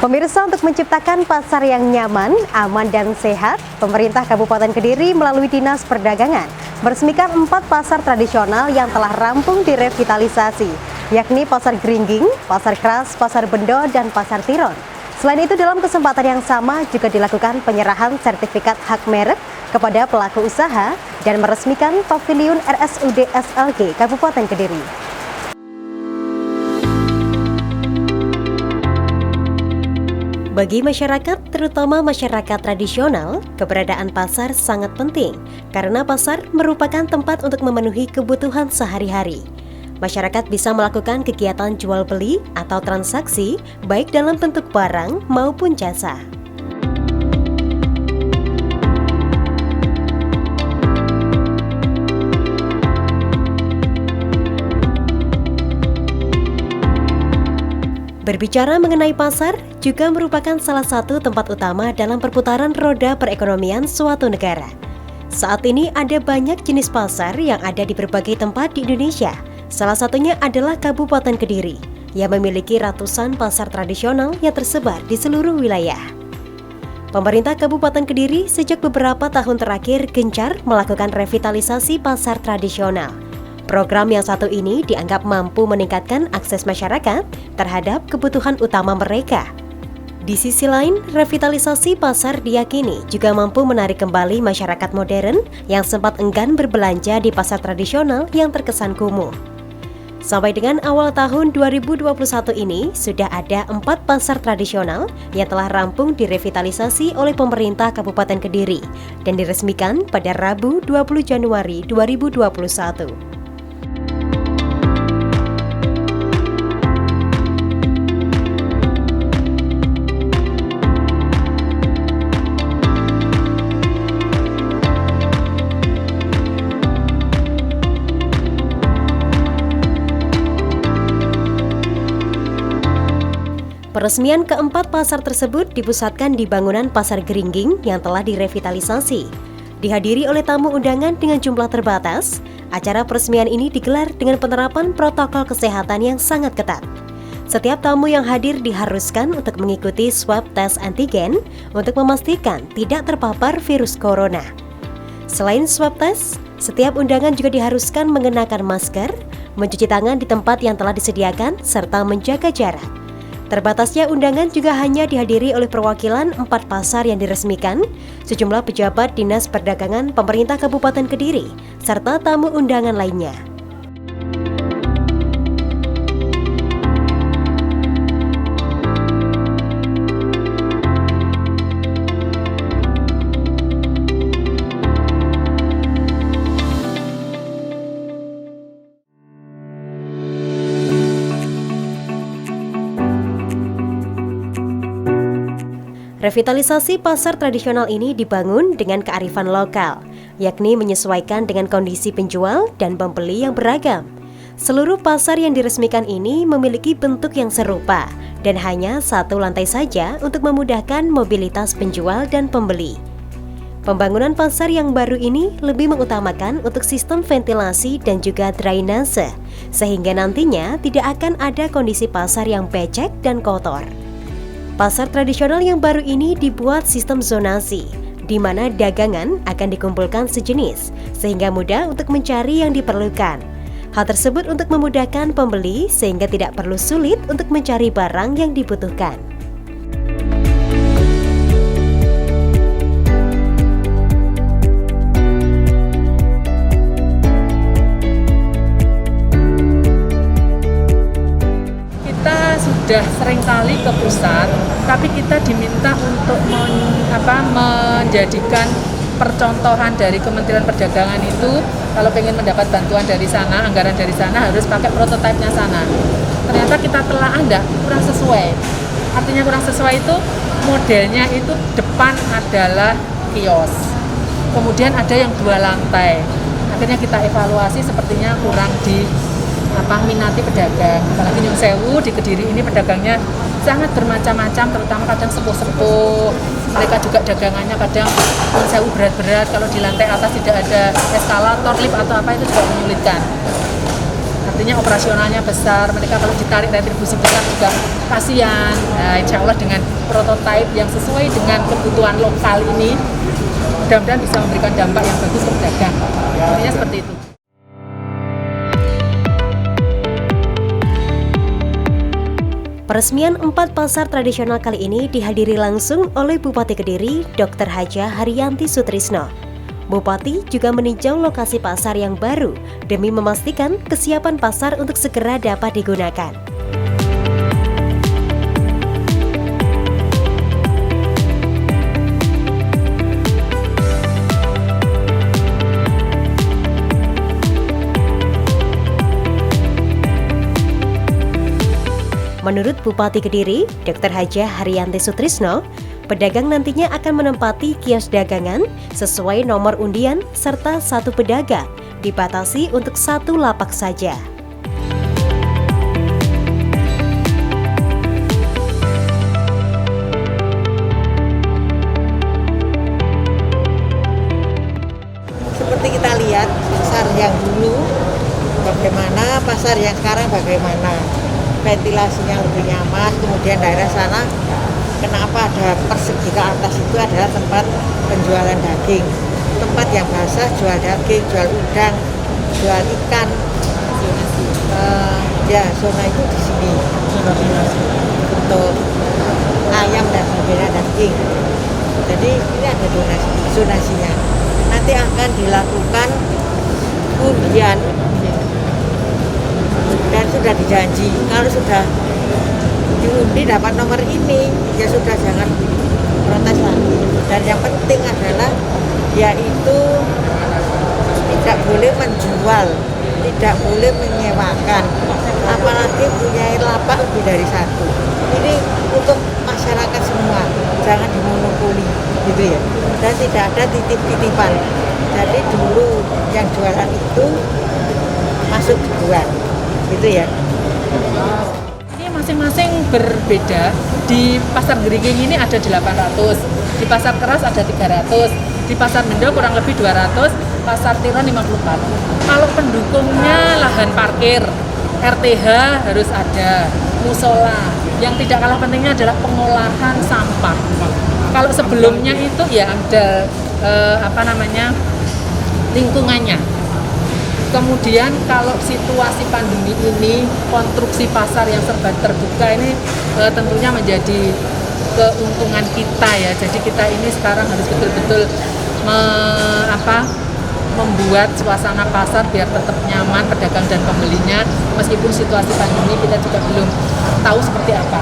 Pemirsa, untuk menciptakan pasar yang nyaman, aman, dan sehat, pemerintah Kabupaten Kediri melalui Dinas Perdagangan meresmikan 4 pasar tradisional yang telah rampung direvitalisasi, yakni Pasar Gringging, Pasar Keras, Pasar Bendo, dan Pasar Tiron. Selain itu, dalam kesempatan yang sama juga dilakukan penyerahan sertifikat hak merek kepada pelaku usaha dan meresmikan Paviliun RSUD SLG Kabupaten Kediri. Bagi masyarakat, terutama masyarakat tradisional, keberadaan pasar sangat penting karena pasar merupakan tempat untuk memenuhi kebutuhan sehari-hari. Masyarakat bisa melakukan kegiatan jual beli atau transaksi baik dalam bentuk barang maupun jasa. Berbicara mengenai pasar, juga merupakan salah satu tempat utama dalam perputaran roda perekonomian suatu negara. Saat ini ada banyak jenis pasar yang ada di berbagai tempat di Indonesia. Salah satunya adalah Kabupaten Kediri, yang memiliki ratusan pasar tradisional yang tersebar di seluruh wilayah. Pemerintah Kabupaten Kediri sejak beberapa tahun terakhir gencar melakukan revitalisasi pasar tradisional. Program yang satu ini dianggap mampu meningkatkan akses masyarakat terhadap kebutuhan utama mereka. Di sisi lain, revitalisasi pasar diyakini juga mampu menarik kembali masyarakat modern yang sempat enggan berbelanja di pasar tradisional yang terkesan kumuh. Sampai dengan awal tahun 2021 ini, sudah ada 4 pasar tradisional yang telah rampung direvitalisasi oleh pemerintah Kabupaten Kediri dan diresmikan pada Rabu 20 Januari 2021. Peresmian keempat pasar tersebut dipusatkan di bangunan Pasar Gringging yang telah direvitalisasi. Dihadiri oleh tamu undangan dengan jumlah terbatas, acara peresmian ini digelar dengan penerapan protokol kesehatan yang sangat ketat. Setiap tamu yang hadir diharuskan untuk mengikuti swab tes antigen untuk memastikan tidak terpapar virus corona. Selain swab tes, setiap undangan juga diharuskan mengenakan masker, mencuci tangan di tempat yang telah disediakan, serta menjaga jarak. Terbatasnya undangan juga hanya dihadiri oleh perwakilan 4 pasar yang diresmikan, sejumlah pejabat Dinas Perdagangan Pemerintah Kabupaten Kediri, serta tamu undangan lainnya. Revitalisasi pasar tradisional ini dibangun dengan kearifan lokal, yakni menyesuaikan dengan kondisi penjual dan pembeli yang beragam. Seluruh pasar yang diresmikan ini memiliki bentuk yang serupa dan hanya satu lantai saja untuk memudahkan mobilitas penjual dan pembeli. Pembangunan pasar yang baru ini lebih mengutamakan untuk sistem ventilasi dan juga drainase, sehingga nantinya tidak akan ada kondisi pasar yang becek dan kotor. Pasar tradisional yang baru ini dibuat sistem zonasi, di mana dagangan akan dikumpulkan sejenis, sehingga mudah untuk mencari yang diperlukan. Hal tersebut untuk memudahkan pembeli, sehingga tidak perlu sulit untuk mencari barang yang dibutuhkan. Sudah seringkali ke pusat, tapi kita diminta untuk menjadikan percontohan dari Kementerian Perdagangan itu. Kalau pengen mendapat bantuan dari sana, anggaran dari sana, harus pakai prototipenya sana. Ternyata kita telah kurang sesuai. Artinya kurang sesuai itu modelnya itu depan adalah kios, kemudian ada yang 2 lantai. Akhirnya kita evaluasi, sepertinya kurang minati pedagang. Apalagi Nyun Sewu di Kediri ini pedagangnya sangat bermacam-macam, terutama kadang sepuh-sepuh. Mereka juga dagangannya kadang Nyun Sewu berat-berat, kalau di lantai atas tidak ada eskalator, lift atau apa, itu juga menyulitkan. artinya operasionalnya besar, mereka kalau ditarik retribusi besar juga kasihan. Nah, insya Allah dengan prototipe yang sesuai dengan kebutuhan lokal ini, mudah-mudahan bisa memberikan dampak yang bagus ke pedagang. Intinya seperti itu. Peresmian 4 pasar tradisional kali ini dihadiri langsung oleh Bupati Kediri, Dr. Haja Haryanti Sutrisno. Bupati juga meninjau lokasi pasar yang baru demi memastikan kesiapan pasar untuk segera dapat digunakan. Menurut Bupati Kediri, Dr. Haja Haryanti Sutrisno, pedagang nantinya akan menempati kios dagangan sesuai nomor undian serta satu pedagang dibatasi untuk satu lapak saja. Seperti kita lihat pasar yang dulu bagaimana, pasar yang sekarang bagaimana. Ventilasinya lebih nyaman, kemudian daerah sana kenapa ada persegi ke atas itu adalah tempat penjualan daging, tempat yang basah jual daging, jual udang, jual ikan. Ya zona itu di sini untuk ayam dan sebagainya, daging. Jadi ini ada zonasinya. Nanti akan dilakukan undian dan sudah dijanji kalau sudah diundi dapat nomor ini ya sudah, jangan protes lagi. Dan yang penting adalah dia itu tidak boleh menjual, tidak boleh menyewakan, apalagi punya lapak lebih dari satu. Ini untuk masyarakat semua, jangan dimonopoli gitu ya, dan tidak ada titip-titipan. Jadi dulu yang jualan itu masuk duluan gitu ya. Ini masing-masing berbeda. Di pasar Geringging ini ada 800, di pasar Keras ada 300, di pasar Bendo kurang lebih 200, pasar Tiron 54. Kalau pendukungnya lahan parkir, RTH harus ada, musola. Yang tidak kalah pentingnya adalah pengolahan sampah. Kalau sebelumnya itu ya ada lingkungannya. Kemudian kalau situasi pandemi ini, konstruksi pasar yang serba terbuka ini tentunya menjadi keuntungan kita ya. Jadi kita ini sekarang harus betul-betul membuat suasana pasar biar tetap nyaman pedagang dan pembelinya. Meskipun situasi pandemi kita juga belum tahu seperti apa.